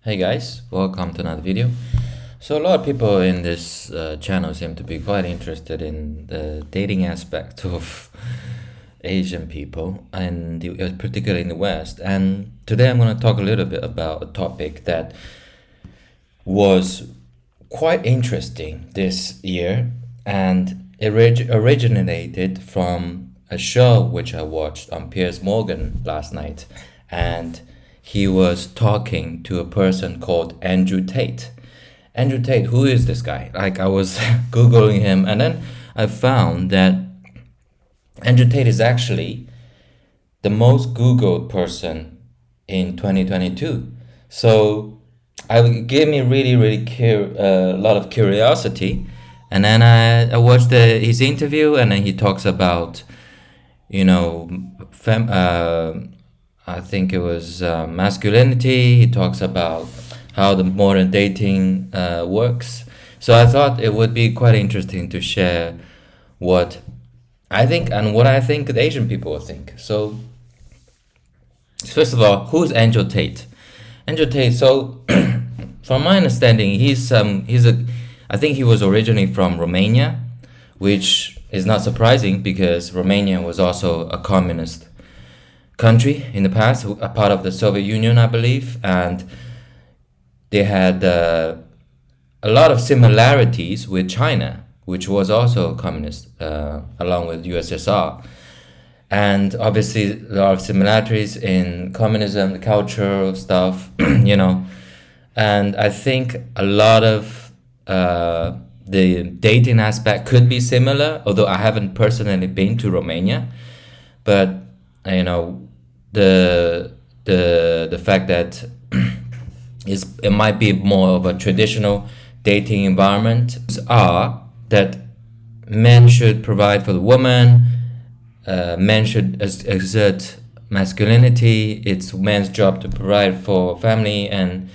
Hey guys, welcome to another video. So a lot of people in this channel seem to be quite interested in the dating aspect of Asian people, and particularly in the West. And today I'm going to talk a little bit about a topic that was quite interesting this year, and it originated from a show which I watched on Piers Morgan last night, and he was talking to a person called Andrew Tate. Andrew Tate, who is this guy? Like, I was Googling him, and then I found that Andrew Tate is actually the most Googled person in 2022. So it gave me really a lot of curiosity. And then I watched his interview, and then he talks about, you know, I think it was masculinity. He talks about how the modern dating works. So I thought it would be quite interesting to share what I think and what I think the Asian people will think. So first of all, who's Andrew Tate? Andrew Tate. So from my understanding, I think he was originally from Romania, which is not surprising because Romania was also a communist country in the past, a part of the Soviet Union, I believe, and they had a lot of similarities with China, which was also communist, along with USSR. And obviously, a lot of similarities in communism, the cultural stuff, And I think a lot of the dating aspect could be similar, although I haven't personally been to Romania. But the fact that it might be more of a traditional dating environment are that men should provide for the woman, men should exert masculinity, it's men's job to provide for family, and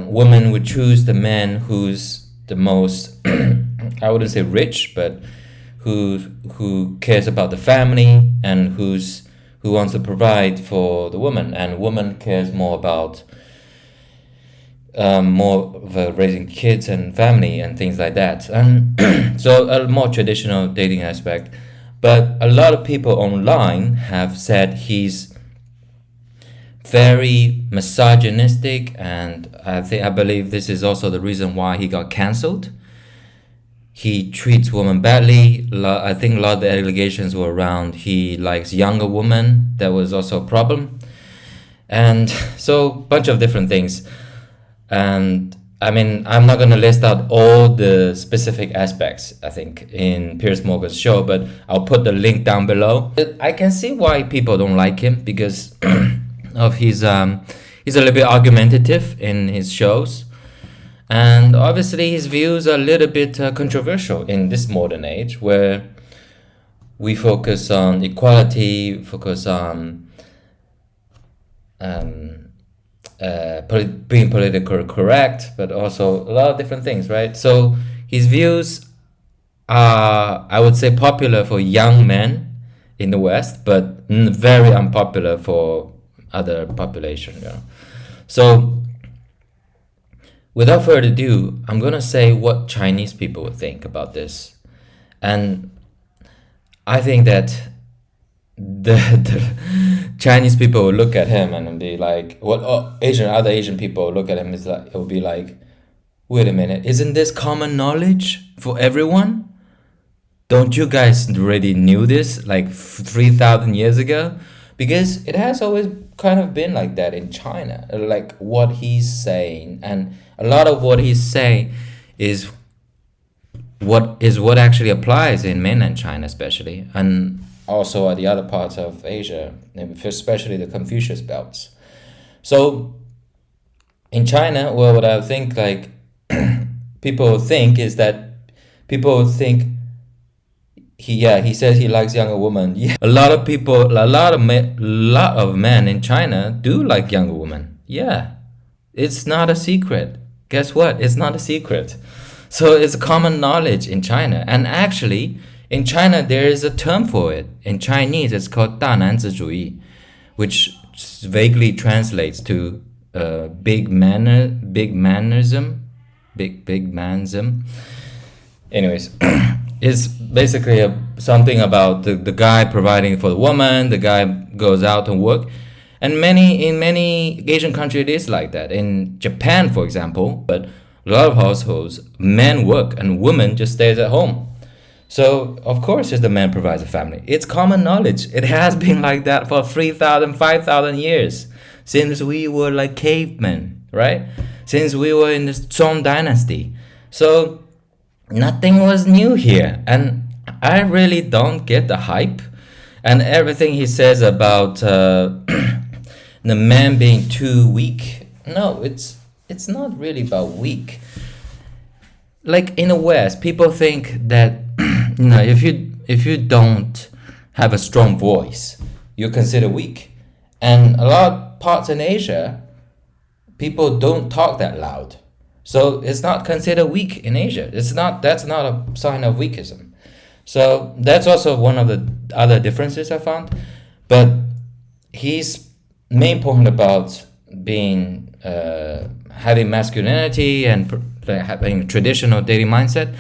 women would choose the man who's the most I wouldn't say rich, but who cares about the family and who wants to provide for the woman, and woman cares more about more of raising kids and family and things like that, and so a more traditional dating aspect. But a lot of people online have said he's very misogynistic, and I believe this is also the reason why he got cancelled. He treats women badly. I think a lot of the allegations were around he likes younger women. That was also a problem. And so, bunch of different things. And I mean, I'm not going to list out all the specific aspects, I think, in Piers Morgan's show, but I'll put the link down below. I can see why people don't like him because of he's a little bit argumentative in his shows. And obviously his views are a little bit controversial in this modern age where we focus on equality, focus on being politically correct, but also a lot of different things, right? So his views are, I would say, popular for young men in the West, but very unpopular for other population. So without further ado, I'm gonna say what Chinese people would think about this, and I think that the Chinese people will look at him and be like, "What?" Other Asian people will look at him it will be like, "Wait a minute, isn't this common knowledge for everyone? Don't you guys already knew this like 3,000 years ago?" Because it has always kind of been like that in China, like what he's saying, and a lot of what he's saying is what actually applies in mainland China, especially, and also the other parts of Asia, especially the Confucius belts. So in China, well, what I think like people think is that people think he says he likes younger women. Yeah, a lot of men in China do like younger women. Yeah, it's not a secret. Guess what? It's not a secret. So it's common knowledge in China. And actually, in China, there is a term for it. In Chinese, it's called 大男子主义, which vaguely translates to big manism. Anyways, it's basically something about the guy providing for the woman. The guy goes out and work, and in many Asian countries it is like that. In Japan, for example, but a lot of households, men work and women just stays at home. So of course, it's the man provides the family. It's common knowledge. It has been like that for 3,000, 5,000 years since we were like cavemen, right? Since we were in the Song Dynasty. So nothing was new here, and I really don't get the hype and everything he says about the man being too weak. No, it's not really about weak. Like in the West, people think that if you don't have a strong voice, you're considered weak, and a lot of parts in Asia, people don't talk that loud. So it's not considered weak in Asia. That's not a sign of weakism. So that's also one of the other differences I found. But his main point about being having masculinity and having traditional dating mindset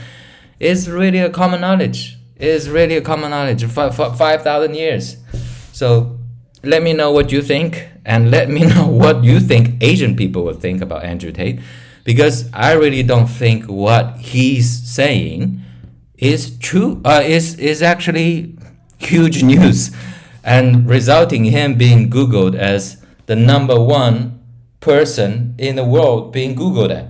is really a common knowledge. Is really a common knowledge for 5,000 years. So let me know what you think, and let me know what you think Asian people would think about Andrew Tate. Because I really don't think what he's saying is true, is actually huge news, and resulting in him being Googled as the #1 person in the world being Googled at.